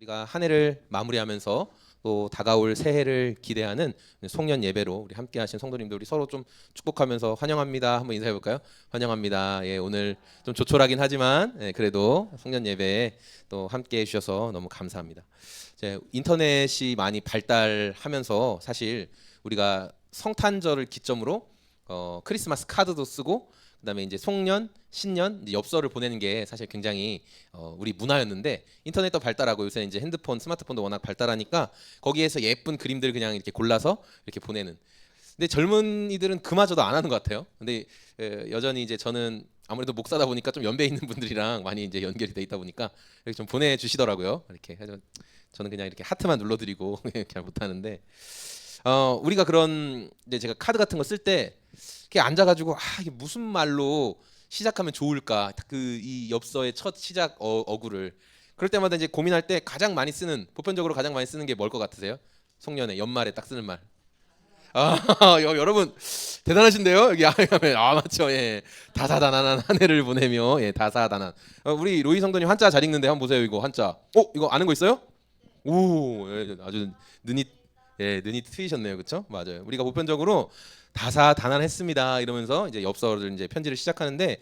우리가 한 해를 마무리하면서 또 다가올 새해를 기대하는 송년 예배로 우리 함께하신 성도님들 우리 서로 좀 축복하면서 환영합니다. 한번 인사해 볼까요? 환영합니다. 예, 오늘 좀 조촐하긴 하지만 그래도 송년 예배에 또 함께해 주셔서 너무 감사합니다. 이제 인터넷이 많이 발달하면서 사실 우리가 성탄절을 기점으로 크리스마스 카드도 쓰고 그다음에 이제 송년, 신년, 이제 엽서를 보내는 게 사실 굉장히 우리 문화였는데 인터넷도 발달하고 요새 이제 핸드폰, 스마트폰도 워낙 발달하니까 거기에서 예쁜 그림들 그냥 이렇게 골라서 이렇게 보내는. 근데 젊은이들은 그마저도 안 하는 것 같아요. 근데 여전히 이제 저는 아무래도 목사다 보니까 좀 연배 있는 분들이랑 많이 이제 연결이 돼 있다 보니까 이렇게 좀 보내주시더라고요. 이렇게 해서 저는 그냥 이렇게 하트만 눌러드리고 잘 못하는데 우리가 그런 이제 제가 카드 같은 거 쓸 때 이렇게 앉아가지고 이게 무슨 말로 시작하면 좋을까 그 이 엽서의 첫 시작 어구를 그럴 때마다 이제 고민할 때 가장 많이 쓰는 보편적으로 가장 많이 쓰는 게 뭘 것 같으세요? 송년회 연말에 딱 쓰는 말. 여러분 대단하신데요? 여기 맞죠? 예, 다사다난한 한 해를 보내며 예, 다사다난. 우리 로이 성도님 한자 잘 읽는데 한번 보세요. 이거 한자. 이거 아는 거 있어요? 오, 예, 아주 눈이 눈이 트이셨네요, 그렇죠? 맞아요. 우리가 보편적으로 다사다난했습니다 이러면서 이제 엽서를 이제 편지를 시작하는데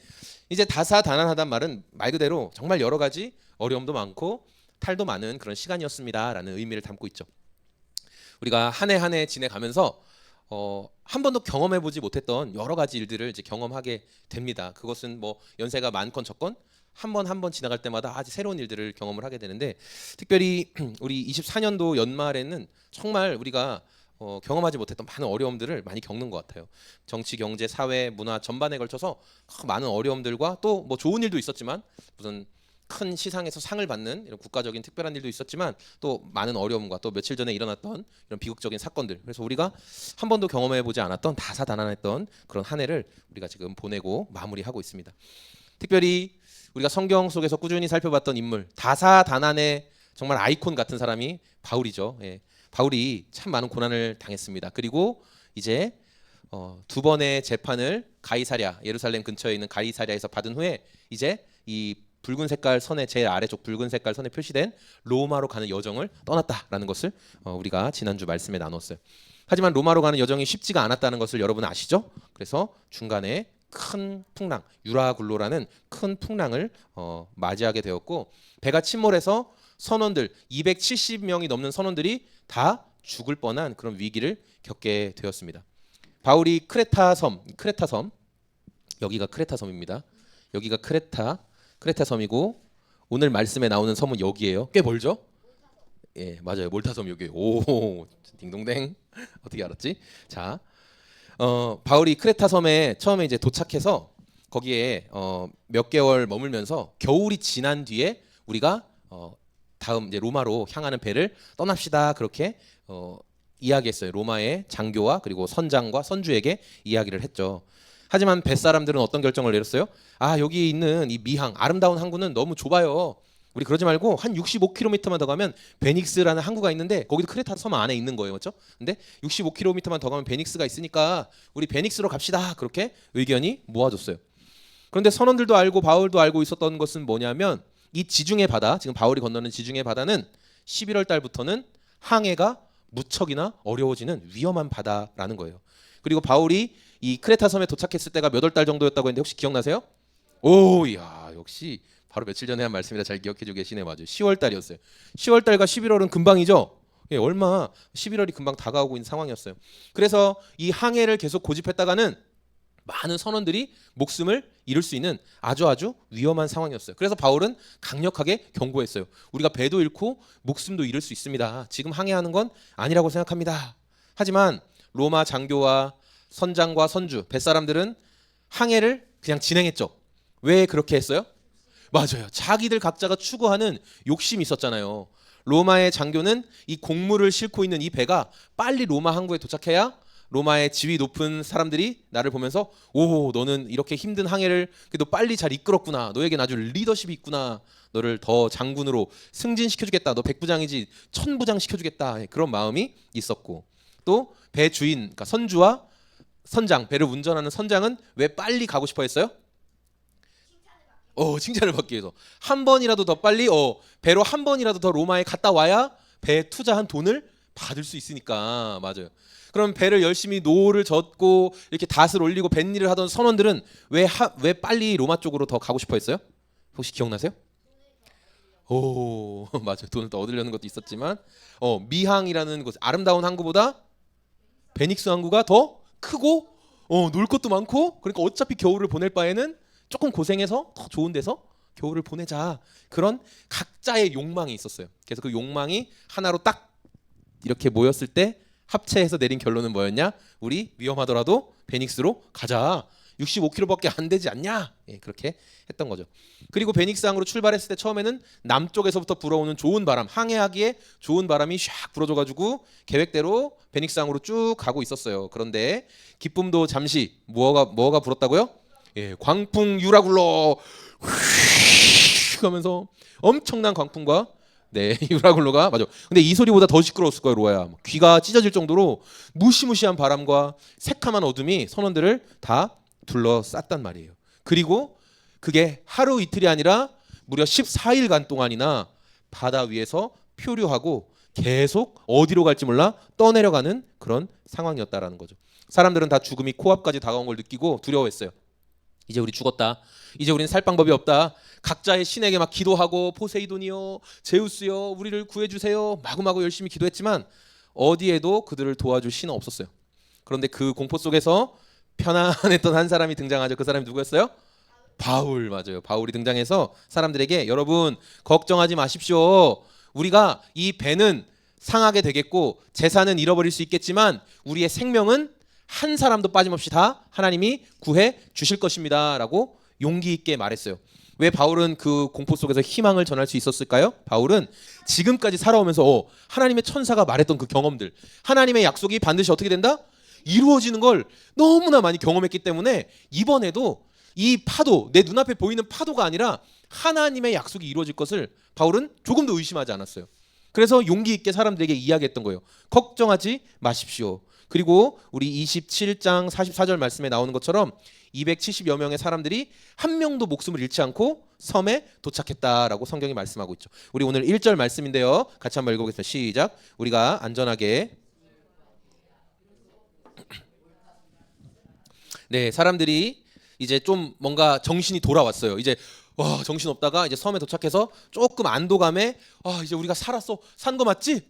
이제 다사다난하단 말은 말 그대로 정말 여러 가지 어려움도 많고 탈도 많은 그런 시간이었습니다라는 의미를 담고 있죠. 우리가 한 해 한 해 지내가면서 한 번도 경험해보지 못했던 여러 가지 일들을 이제 경험하게 됩니다. 그것은 뭐 연세가 많건 적건 한 번 한 번 지나갈 때마다 아주 새로운 일들을 경험을 하게 되는데 특별히 우리 24년도 연말에는 정말 우리가 경험하지 못했던 많은 어려움들을 많이 겪는 것 같아요. 정치, 경제, 사회, 문화 전반에 걸쳐서 많은 어려움들과 또 뭐 좋은 일도 있었지만 무슨 큰 시상에서 상을 받는 이런 국가적인 특별한 일도 있었지만 또 많은 어려움과 또 며칠 전에 일어났던 이런 비극적인 사건들 그래서 우리가 한 번도 경험해보지 않았던 다사다난했던 그런 한 해를 우리가 지금 보내고 마무리하고 있습니다. 특별히 우리가 성경 속에서 꾸준히 살펴봤던 인물 다사다난의 정말 아이콘 같은 사람이 바울이죠. 예. 바울이 참 많은 고난을 당했습니다. 그리고 이제 두 번의 재판을 가이사랴 예루살렘 근처에 있는 가이사랴에서 받은 후에 이제 이 붉은 색깔 선에 제일 아래쪽 붉은 색깔 선에 표시된 로마로 가는 여정을 떠났다라는 것을 우리가 지난주 말씀에 나눴어요. 하지만 로마로 가는 여정이 쉽지가 않았다는 것을 여러분 아시죠? 그래서 중간에 큰 풍랑 유라굴로라는 큰 풍랑을 맞이하게 되었고 배가 침몰해서 선원들 270명이 넘는 선원들이 다 죽을 뻔한 그런 위기를 겪게 되었습니다. 바울이 크레타 섬 여기가 크레타 섬입니다. 여기가 크레타 섬이고 오늘 말씀에 나오는 섬은 여기예요. 꽤 멀죠? 예, 맞아요. 몰타 섬 여기. 오, 딩동댕. 어떻게 알았지? 자, 바울이 크레타 섬에 처음에 이제 도착해서 거기에 몇 개월 머물면서 겨울이 지난 뒤에 우리가 다음 이제 로마로 향하는 배를 떠납시다 그렇게 이야기했어요. 로마의 장교와 그리고 선장과 선주에게 이야기를 했죠. 하지만 뱃사람들은 어떤 결정을 내렸어요? 여기 있는 이 미항 아름다운 항구는 너무 좁아요. 우리 그러지 말고 한 65km만 더 가면 베닉스라는 항구가 있는데 거기도 크레타 섬 안에 있는 거예요. 그렇죠? 근데 65km만 더 가면 베닉스가 있으니까 우리 베닉스로 갑시다. 그렇게 의견이 모아졌어요. 그런데 선원들도 알고 바울도 알고 있었던 것은 뭐냐면 이 지중해 바다, 지금 바울이 건너는 지중해 바다는 11월 달부터는 항해가 무척이나 어려워지는 위험한 바다라는 거예요. 그리고 바울이 이 크레타 섬에 도착했을 때가 몇 월 달 정도였다고 했는데 혹시 기억나세요? 야 역시 바로 며칠 전에 한 말씀이라 잘 기억해주고 계시네. 맞아요. 10월 달이었어요. 10월 달과 11월은 금방이죠. 예, 얼마 11월이 금방 다가오고 있는 상황이었어요. 그래서 이 항해를 계속 고집했다가는 많은 선원들이 목숨을 잃을 수 있는 아주 위험한 상황이었어요. 그래서 바울은 강력하게 경고했어요. 우리가 배도 잃고 목숨도 잃을 수 있습니다. 지금 항해하는 건 아니라고 생각합니다. 하지만 로마 장교와 선장과 선주, 뱃사람들은 항해를 그냥 진행했죠. 왜 그렇게 했어요? 맞아요. 자기들 각자가 추구하는 욕심이 있었잖아요. 로마의 장교는 이 곡물을 싣고 있는 이 배가 빨리 로마 항구에 도착해야 로마의 지위 높은 사람들이 나를 보면서 너는 이렇게 힘든 항해를 그래도 빨리 잘 이끌었구나. 너에겐 아주 리더십이 있구나. 너를 더 장군으로 승진시켜주겠다. 너 백부장이지 천부장 시켜주겠다. 그런 마음이 있었고 또 배 주인, 그러니까 선주와 선장, 배를 운전하는 선장은 왜 빨리 가고 싶어 했어요? 칭찬을 받기 위해서 한 번이라도 더 빨리 배로 한 번이라도 더 로마에 갔다 와야 배에 투자한 돈을 받을 수 있으니까. 맞아요. 그럼 배를 열심히 노를 젓고 이렇게 닷을 올리고 뱃일을 하던 선원들은 왜 빨리 로마 쪽으로 더 가고 싶어 했어요? 혹시 기억나세요? 맞아요. 돈을 더 얻으려는 것도 있었지만 미항이라는 곳, 아름다운 항구보다 베닉스 항구가 더 크고 놀 것도 많고, 그러니까 어차피 겨울을 보낼 바에는 조금 고생해서 더 좋은 데서 겨울을 보내자, 그런 각자의 욕망이 있었어요. 그래서 그 욕망이 하나로 딱 이렇게 모였을 때 합체해서 내린 결론은 뭐였냐? 우리 위험하더라도 베닉스로 가자. 65km밖에 안 되지 않냐? 그렇게 했던 거죠. 그리고 베닉스항으로 출발했을 때 처음에는 남쪽에서부터 불어오는 좋은 바람, 항해하기에 좋은 바람이 샥 불어줘가지고 계획대로 베닉스항으로 쭉 가고 있었어요. 그런데 기쁨도 잠시 뭐가 불었다고요? 광풍 유라굴로 하면서 엄청난 광풍과 유라굴로가, 맞아. 근데 이 소리보다 더 시끄러웠을 거예요, 로아야. 귀가 찢어질 정도로 무시무시한 바람과 새카만 어둠이 선원들을 다 둘러쌌단 말이에요. 그리고 그게 하루 이틀이 아니라 무려 14일간 동안이나 바다 위에서 표류하고 계속 어디로 갈지 몰라 떠내려가는 그런 상황이었다라는 거죠. 사람들은 다 죽음이 코앞까지 다가온 걸 느끼고 두려워했어요. 이제 우리 죽었다. 이제 우리는 살 방법이 없다. 각자의 신에게 막 기도하고 포세이돈이여, 제우스여, 우리를 구해주세요. 마구마구 열심히 기도했지만 어디에도 그들을 도와줄 신은 없었어요. 그런데 그 공포 속에서 편안했던 한 사람이 등장하죠. 그 사람이 누구였어요? 바울. 맞아요. 바울이 등장해서 사람들에게 여러분 걱정하지 마십시오. 우리가 이 배는 상하게 되겠고 재산은 잃어버릴 수 있겠지만 우리의 생명은 한 사람도 빠짐없이 다 하나님이 구해 주실 것입니다 라고 용기 있게 말했어요. 왜 바울은 그 공포 속에서 희망을 전할 수 있었을까요? 바울은 지금까지 살아오면서 하나님의 천사가 말했던 그 경험들, 하나님의 약속이 반드시 어떻게 된다? 이루어지는 걸 너무나 많이 경험했기 때문에 이번에도 이 파도, 내 눈앞에 보이는 파도가 아니라 하나님의 약속이 이루어질 것을 바울은 조금도 의심하지 않았어요. 그래서 용기 있게 사람들에게 이야기했던 거예요. 걱정하지 마십시오. 그리고 우리 27장 44절 말씀에 나오는 것처럼 270여 명의 사람들이 한 명도 목숨을 잃지 않고 섬에 도착했다라고 성경이 말씀하고 있죠. 우리 오늘 1절 말씀인데요. 같이 한번 읽어보겠습니다. 시작. 우리가 안전하게 사람들이 이제 좀 뭔가 정신이 돌아왔어요. 이제 정신 없다가 이제 섬에 도착해서 조금 안도감에 이제 우리가 살았어. 산 거 맞지?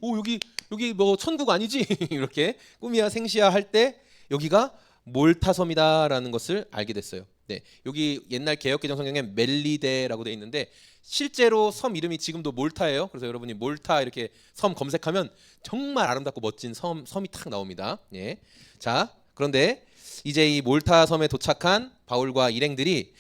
여기 뭐 천국 아니지? 이렇게 꿈이야 생시야 할 때 여기가 몰타섬이다라는 것을 알게 됐어요. 여기 옛날 개역개정 성경에 멜리데라고 돼 있는데 실제로 섬 이름이 지금도 몰타예요. 그래서 여러분이 몰타 이렇게 섬 검색하면 정말 아름답고 멋진 섬이 탁 나옵니다. 자, 그런데 이제 이 몰타 섬에 도착한 바울과 일행들이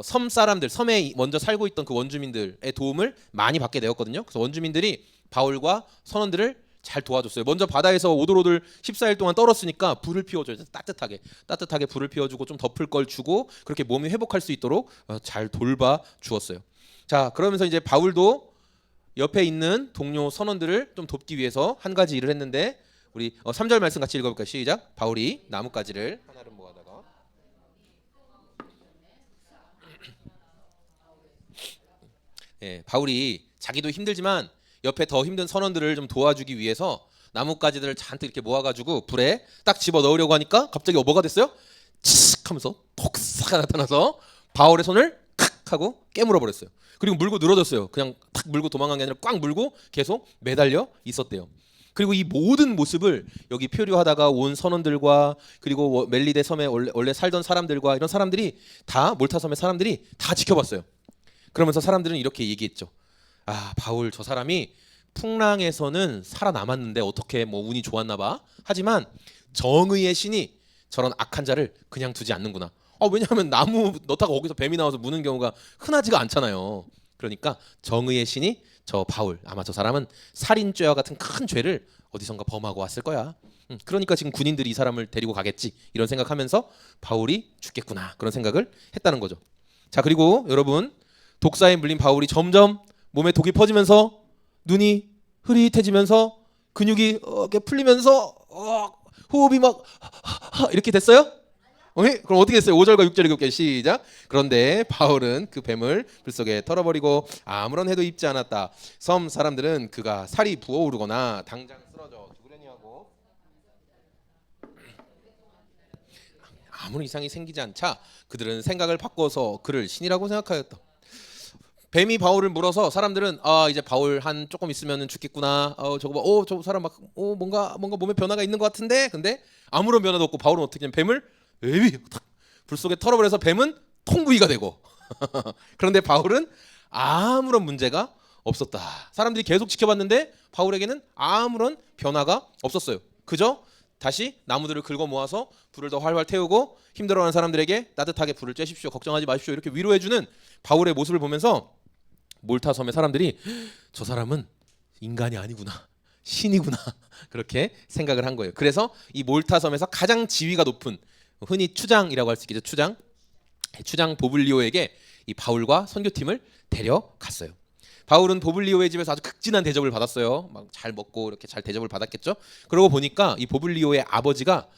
섬 사람들, 섬에 먼저 살고 있던 그 원주민들의 도움을 많이 받게 되었거든요. 그래서 원주민들이 바울과 선원들을 잘 도와줬어요. 먼저 바다에서 오돌오돌 14일 동안 떨었으니까 불을 피워줘요. 따뜻하게 불을 피워주고 좀 덮을 걸 주고 그렇게 몸이 회복할 수 있도록 잘 돌봐 주었어요. 자, 그러면서 이제 바울도 옆에 있는 동료 선원들을 좀 돕기 위해서 한 가지 일을 했는데 우리 3절 말씀 같이 읽어볼까요? 시작. 바울이 나뭇가지를 하나를 모아다가 바울이 자기도 힘들지만 옆에 더 힘든 선원들을 좀 도와주기 위해서 나뭇가지들을 잔뜩 이렇게 모아가지고 불에 딱 집어 넣으려고 하니까 갑자기 뭐가 됐어요? 치익 하면서 독사가 나타나서 바울의 손을 칵 하고 깨물어 버렸어요. 그리고 물고 늘어졌어요. 그냥 탁 물고 도망간 게 아니라 꽉 물고 계속 매달려 있었대요. 그리고 이 모든 모습을 여기 표류하다가 온 선원들과 그리고 멜리데 섬에 원래 살던 사람들과 이런 사람들이 다 몰타 섬의 사람들이 다 지켜봤어요. 그러면서 사람들은 이렇게 얘기했죠. 바울 저 사람이 풍랑에서는 살아남았는데 어떻게 뭐 운이 좋았나 봐. 하지만 정의의 신이 저런 악한 자를 그냥 두지 않는구나. 왜냐하면 나무 넣다가 거기서 뱀이 나와서 무는 경우가 흔하지가 않잖아요. 그러니까 정의의 신이 저 바울, 아마 저 사람은 살인죄와 같은 큰 죄를 어디선가 범하고 왔을 거야. 그러니까 지금 군인들이 이 사람을 데리고 가겠지. 이런 생각하면서 바울이 죽겠구나. 그런 생각을 했다는 거죠. 자, 그리고 여러분 독사에 물린 바울이 점점 몸에 독이 퍼지면서 눈이 흐릿해지면서 근육이 이렇게 풀리면서 호흡이 막 이렇게 됐어요? 그럼 어떻게 했어요? 5절과 6절 읽을게요. 시작. 그런데 바울은 그 뱀을 불속에 털어버리고 아무런 해도 입지 않았다. 섬 사람들은 그가 살이 부어오르거나 당장 쓰러져 죽으려니 하고 아무런 이상이 생기지 않자 그들은 생각을 바꿔서 그를 신이라고 생각하였다. 뱀이 바울을 물어서 사람들은 이제 바울 한 조금 있으면은 죽겠구나. 저거 봐. 저 사람 막 뭔가 몸에 변화가 있는 것 같은데. 근데 아무런 변화도 없고 바울은 어떻게 하냐면 뱀을 에비 불 속에 털어버려서 뱀은 통구이가 되고 그런데 바울은 아무런 문제가 없었다. 사람들이 계속 지켜봤는데 바울에게는 아무런 변화가 없었어요. 그저 다시 나무들을 긁어 모아서 불을 더 활활 태우고 힘들어하는 사람들에게 따뜻하게 불을 쬐십시오. 걱정하지 마십시오. 이렇게 위로해주는 바울의 모습을 보면서 몰타 섬의 사람들이 저 사람은 인간이 아니구나. 신이구나. 그렇게 생각을 한 거예요. 그래서 이 몰타 섬에서 가장 지위가 높은 흔히 추장이라고 할 수 있겠죠. 추장 보블리오에게 이 바울과 선교팀을 데려갔어요. 바울은 보블리오의 집에서 아주 극진한 대접을 받았어요. 막 잘 먹고 이렇게 잘 대접을 받았겠죠. 그러고 보니까 이 보블리오의 아버지가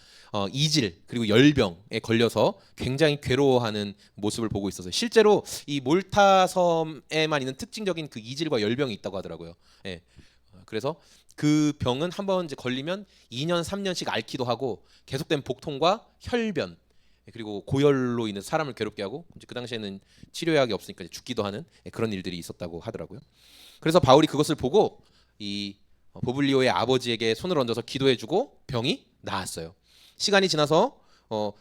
이질 그리고 열병에 걸려서 굉장히 괴로워하는 모습을 보고 있었어요. 실제로 이 몰타 섬에만 있는 특징적인 그 이질과 열병이 있다고 하더라고요. 예. 그래서 그 병은 한번 이제 걸리면 2년 3년씩 앓기도 하고 계속된 복통과 혈변 그리고 고열로 인해서 사람을 괴롭게 하고 이제 그 당시에는 치료약이 없으니까 이제 죽기도 하는 그런 일들이 있었다고 하더라고요. 그래서 바울이 그것을 보고 이 보블리오의 아버지에게 손을 얹어서 기도해주고 병이 나았어요. 시간이 지나서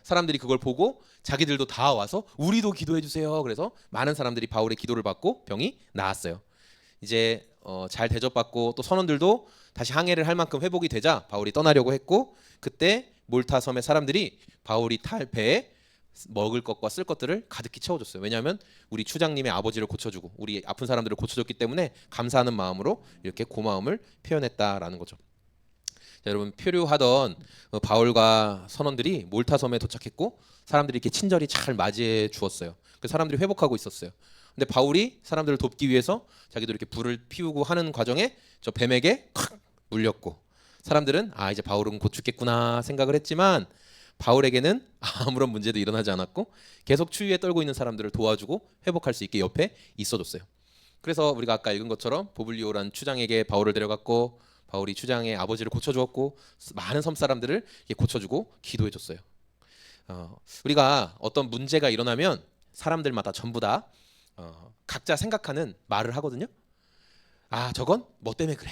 사람들이 그걸 보고 자기들도 다 와서 우리도 기도해 주세요. 그래서 많은 사람들이 바울의 기도를 받고 병이 나았어요. 이제 잘 대접받고 또 선원들도 다시 항해를 할 만큼 회복이 되자 바울이 떠나려고 했고 그때 몰타 섬의 사람들이 바울이 탈 배에 먹을 것과 쓸 것들을 가득히 채워줬어요. 왜냐하면 우리 추장님의 아버지를 고쳐주고 우리 아픈 사람들을 고쳐줬기 때문에 감사하는 마음으로 이렇게 고마움을 표현했다라는 거죠. 자, 여러분 표류하던 바울과 선원들이 몰타 섬에 도착했고 사람들이 이렇게 친절히 잘 맞이해 주었어요. 그 사람들이 회복하고 있었어요. 근데 바울이 사람들을 돕기 위해서 자기도 이렇게 불을 피우고 하는 과정에 저 뱀에게 콱 물렸고 사람들은 이제 바울은 곧 죽겠구나 생각을 했지만 바울에게는 아무런 문제도 일어나지 않았고 계속 추위에 떨고 있는 사람들을 도와주고 회복할 수 있게 옆에 있어줬어요. 그래서 우리가 아까 읽은 것처럼 보블리오라는 추장에게 바울을 데려갔고 바울이 추장의 아버지를 고쳐주었고 많은 섬 사람들을 고쳐주고 기도해줬어요. 우리가 어떤 문제가 일어나면 사람들마다 전부 다 각자 생각하는 말을 하거든요. 저건 뭐 때문에 그래.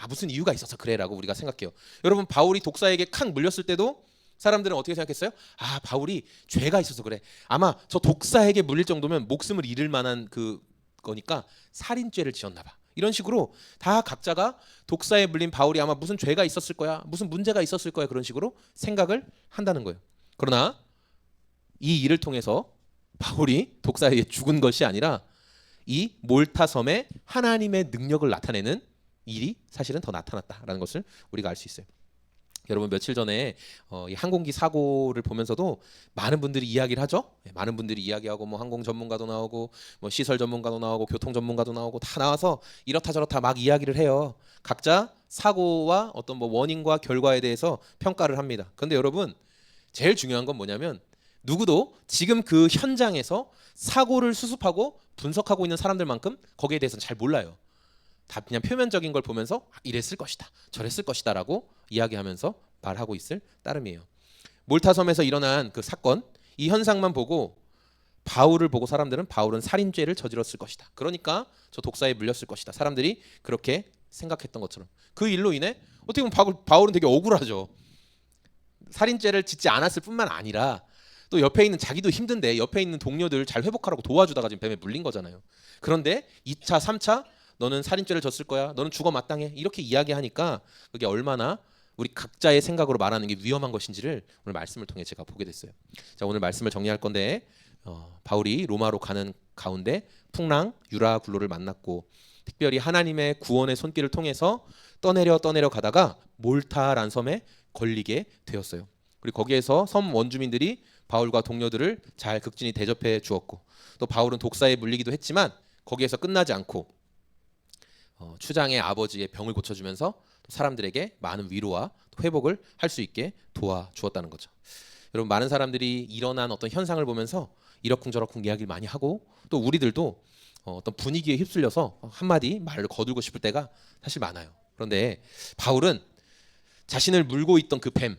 무슨 이유가 있어서 그래라고 우리가 생각해요. 여러분 바울이 독사에게 칵 물렸을 때도 사람들은 어떻게 생각했어요? 바울이 죄가 있어서 그래. 아마 저 독사에게 물릴 정도면 목숨을 잃을 만한 거니까 살인죄를 지었나 봐. 이런 식으로 다 각자가 독사에 물린 바울이 아마 무슨 죄가 있었을 거야. 무슨 문제가 있었을 거야. 그런 식으로 생각을 한다는 거예요. 그러나 이 일을 통해서 바울이 독사에게 죽은 것이 아니라 이 몰타 섬에 하나님의 능력을 나타내는 일이 사실은 더 나타났다라는 것을 우리가 알 수 있어요. 여러분 며칠 전에 이 항공기 사고를 보면서도 많은 분들이 이야기를 하죠. 많은 분들이 이야기하고 뭐 항공 전문가도 나오고 뭐 시설 전문가도 나오고 교통 전문가도 나오고 다 나와서 이렇다 저렇다 막 이야기를 해요. 각자 사고와 어떤 뭐 원인과 결과에 대해서 평가를 합니다. 그런데 여러분 제일 중요한 건 뭐냐면 누구도 지금 그 현장에서 사고를 수습하고 분석하고 있는 사람들만큼 거기에 대해서는 잘 몰라요. 다 그냥 표면적인 걸 보면서 이랬을 것이다 저랬을 것이다 라고 이야기하면서 말하고 있을 따름이에요. 몰타 섬에서 일어난 그 사건 이 현상만 보고 바울을 보고 사람들은 바울은 살인죄를 저질렀을 것이다. 그러니까 저 독사에 물렸을 것이다. 사람들이 그렇게 생각했던 것처럼 그 일로 인해 어떻게 보면 바울은 되게 억울하죠. 살인죄를 짓지 않았을 뿐만 아니라 또 옆에 있는 자기도 힘든데 옆에 있는 동료들 잘 회복하라고 도와주다가 지금 뱀에 물린 거잖아요. 그런데 2차 3차 너는 살인죄를 졌을 거야. 너는 죽어 마땅해. 이렇게 이야기하니까 그게 얼마나 우리 각자의 생각으로 말하는 게 위험한 것인지를 오늘 말씀을 통해 제가 보게 됐어요. 자, 오늘 말씀을 정리할 건데 바울이 로마로 가는 가운데 풍랑 유라굴로를 만났고 특별히 하나님의 구원의 손길을 통해서 떠내려 가다가 몰타란 섬에 걸리게 되었어요. 그리고 거기에서 섬 원주민들이 바울과 동료들을 잘 극진히 대접해 주었고 또 바울은 독사에 물리기도 했지만 거기에서 끝나지 않고 추장의 아버지의 병을 고쳐주면서 사람들에게 많은 위로와 회복을 할 수 있게 도와주었다는 거죠. 여러분 많은 사람들이 일어난 어떤 현상을 보면서 이러쿵저러쿵 이야기를 많이 하고 또 우리들도 어떤 분위기에 휩쓸려서 한마디 말을 거두고 싶을 때가 사실 많아요. 그런데 바울은 자신을 물고 있던 그 뱀,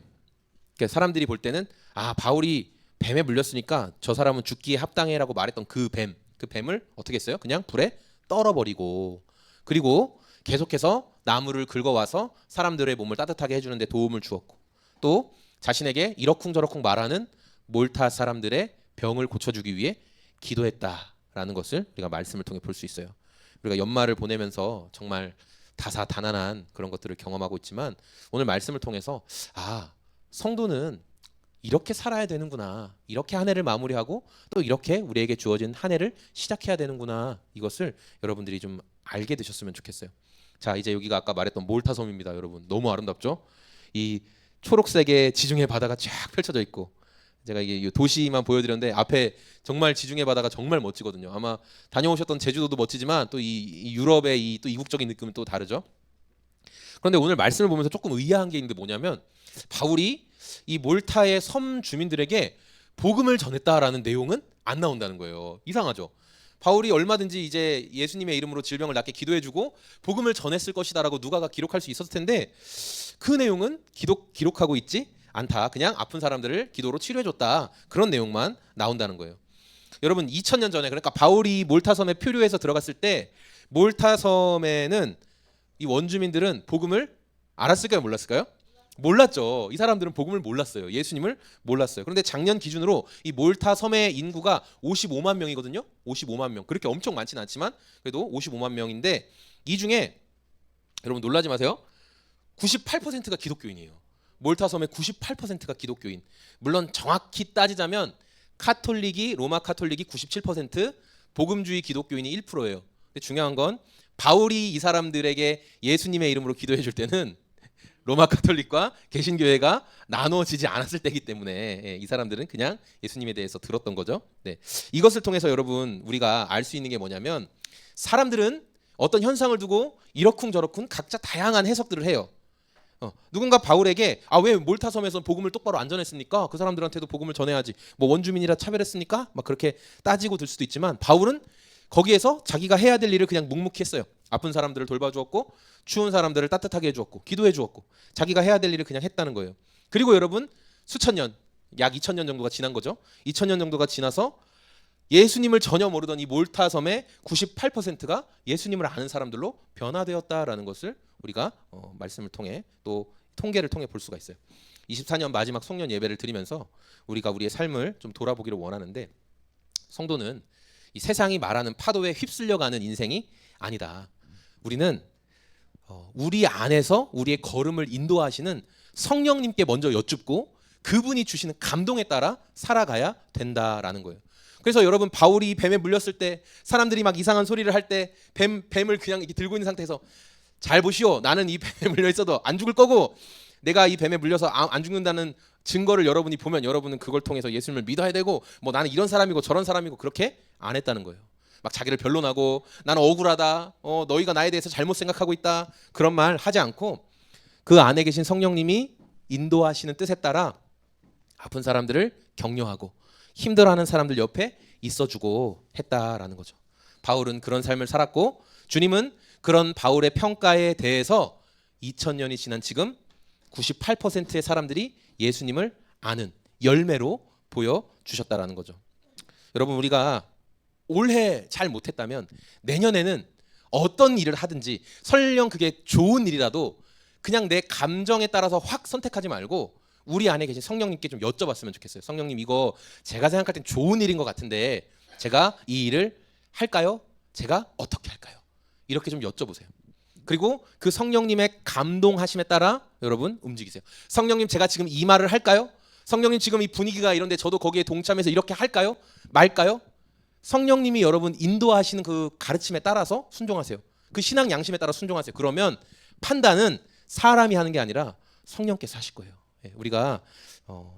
그러니까 사람들이 볼 때는 아 바울이 뱀에 물렸으니까 저 사람은 죽기에 합당해라고 말했던 그 뱀을 어떻게 했어요? 그냥 불에 떨어버리고 그리고 계속해서 나무를 긁어와서 사람들의 몸을 따뜻하게 해주는데 도움을 주었고 또 자신에게 이러쿵저러쿵 말하는 몰타 사람들의 병을 고쳐주기 위해 기도했다라는 것을 우리가 말씀을 통해 볼 수 있어요. 우리가 연말을 보내면서 정말 다사다난한 그런 것들을 경험하고 있지만 오늘 말씀을 통해서 아 성도는 이렇게 살아야 되는구나, 이렇게 한 해를 마무리하고 또 이렇게 우리에게 주어진 한 해를 시작해야 되는구나, 이것을 여러분들이 좀 알게 되셨으면 좋겠어요. 자 이제 여기가 아까 말했던 몰타 섬입니다. 여러분 너무 아름답죠? 이 초록색의 지중해 바다가 쫙 펼쳐져 있고 제가 이게 도시만 보여드렸는데 앞에 정말 지중해 바다가 정말 멋지거든요. 아마 다녀오셨던 제주도도 멋지지만 또 이 유럽의 또 이국적인 느낌은 또 다르죠. 그런데 오늘 말씀을 보면서 조금 의아한 게 있는데 뭐냐면 바울이 이 몰타의 섬 주민들에게 복음을 전했다라는 내용은 안 나온다는 거예요. 이상하죠. 바울이 얼마든지 이제 예수님의 이름으로 질병을 낫게 기도해주고 복음을 전했을 것이다라고 누가가 기록할 수 있었을 텐데 그 내용은 기록하고 있지 않다. 그냥 아픈 사람들을 기도로 치료해줬다. 그런 내용만 나온다는 거예요. 여러분 2000년 전에 그러니까 바울이 몰타섬에 표류해서 들어갔을 때 몰타섬에는 이 원주민들은 복음을 알았을까요? 몰랐을까요? 몰랐죠. 이 사람들은 복음을 몰랐어요. 예수님을 몰랐어요. 그런데 작년 기준으로 이 몰타 섬의 인구가 55만 명이거든요. 55만 명. 그렇게 엄청 많지는 않지만 그래도 55만 명인데 이 중에 여러분 놀라지 마세요. 98%가 기독교인이에요. 몰타 섬의 98%가 기독교인. 물론 정확히 따지자면 로마 카톨릭이 97%, 복음주의 기독교인이 1%예요. 근데 중요한 건 바울이 이 사람들에게 예수님의 이름으로 기도해 줄 때는 로마 카톨릭과 개신교회가 나누어지지 않았을 때이기 때문에 이 사람들은 그냥 예수님에 대해서 들었던 거죠. 네. 이것을 통해서 여러분 우리가 알 수 있는 게 뭐냐면 사람들은 어떤 현상을 두고 이러쿵저러쿵 각자 다양한 해석들을 해요. 누군가 바울에게 왜 몰타섬에서 복음을 똑바로 안 전했습니까? 그 사람들한테도 복음을 전해야지. 뭐 원주민이라 차별했습니까? 막 그렇게 따지고 들 수도 있지만 바울은 거기에서 자기가 해야 될 일을 그냥 묵묵히 했어요. 아픈 사람들을 돌봐주었고 추운 사람들을 따뜻하게 해주었고 기도해주었고 자기가 해야 될 일을 그냥 했다는 거예요. 그리고 여러분 수천 년, 약 2000년 정도가 지난 거죠. 2000년 정도가 지나서 예수님을 전혀 모르던 이 몰타섬의 98%가 예수님을 아는 사람들로 변화되었다라는 것을 우리가 말씀을 통해 또 통계를 통해 볼 수가 있어요. 24년 마지막 송년 예배를 드리면서 우리가 우리의 삶을 좀 돌아보기를 원하는데 성도는 이 세상이 말하는 파도에 휩쓸려가는 인생이 아니다. 우리는 우리 안에서 우리의 걸음을 인도하시는 성령님께 먼저 여쭙고 그분이 주시는 감동에 따라 살아가야 된다라는 거예요. 그래서 여러분 바울이 뱀에 물렸을 때 사람들이 막 이상한 소리를 할 때 뱀을 그냥 이렇게 들고 있는 상태에서 잘 보시오. 나는 이 뱀에 물려 있어도 안 죽을 거고 내가 이 뱀에 물려서 안 죽는다는 증거를 여러분이 보면 여러분은 그걸 통해서 예수님을 믿어야 되고 뭐 나는 이런 사람이고 저런 사람이고 그렇게 안 했다는 거예요. 막 자기를 변론하고 나는 억울하다. 너희가 나에 대해서 잘못 생각하고 있다. 그런 말 하지 않고 그 안에 계신 성령님이 인도하시는 뜻에 따라 아픈 사람들을 격려하고 힘들어하는 사람들 옆에 있어주고 했다라는 거죠. 바울은 그런 삶을 살았고 주님은 그런 바울의 평가에 대해서 2000년이 지난 지금 98%의 사람들이 예수님을 아는 열매로 보여주셨다라는 거죠. 여러분 우리가 올해 잘 못했다면 내년에는 어떤 일을 하든지 설령 그게 좋은 일이라도 그냥 내 감정에 따라서 확 선택하지 말고 우리 안에 계신 성령님께 좀 여쭤봤으면 좋겠어요. 성령님 이거 제가 생각할 땐 좋은 일인 것 같은데 제가 이 일을 할까요? 제가 어떻게 할까요? 이렇게 좀 여쭤보세요. 그리고 그 성령님의 감동하심에 따라 여러분 움직이세요. 성령님 제가 지금 이 말을 할까요? 성령님 지금 이 분위기가 이런데 저도 거기에 동참해서 이렇게 할까요? 말까요? 성령님이 여러분 인도하시는 그 가르침에 따라서 순종하세요. 그 신앙 양심에 따라 순종하세요. 그러면 판단은 사람이 하는 게 아니라 성령께서 하실 거예요. 우리가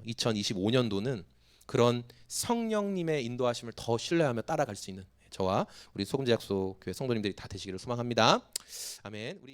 2025년도는 그런 성령님의 인도하심을 더 신뢰하며 따라갈 수 있는 저와 우리 소금제약소 교회 성도님들이 다 되시기를 소망합니다. 아멘.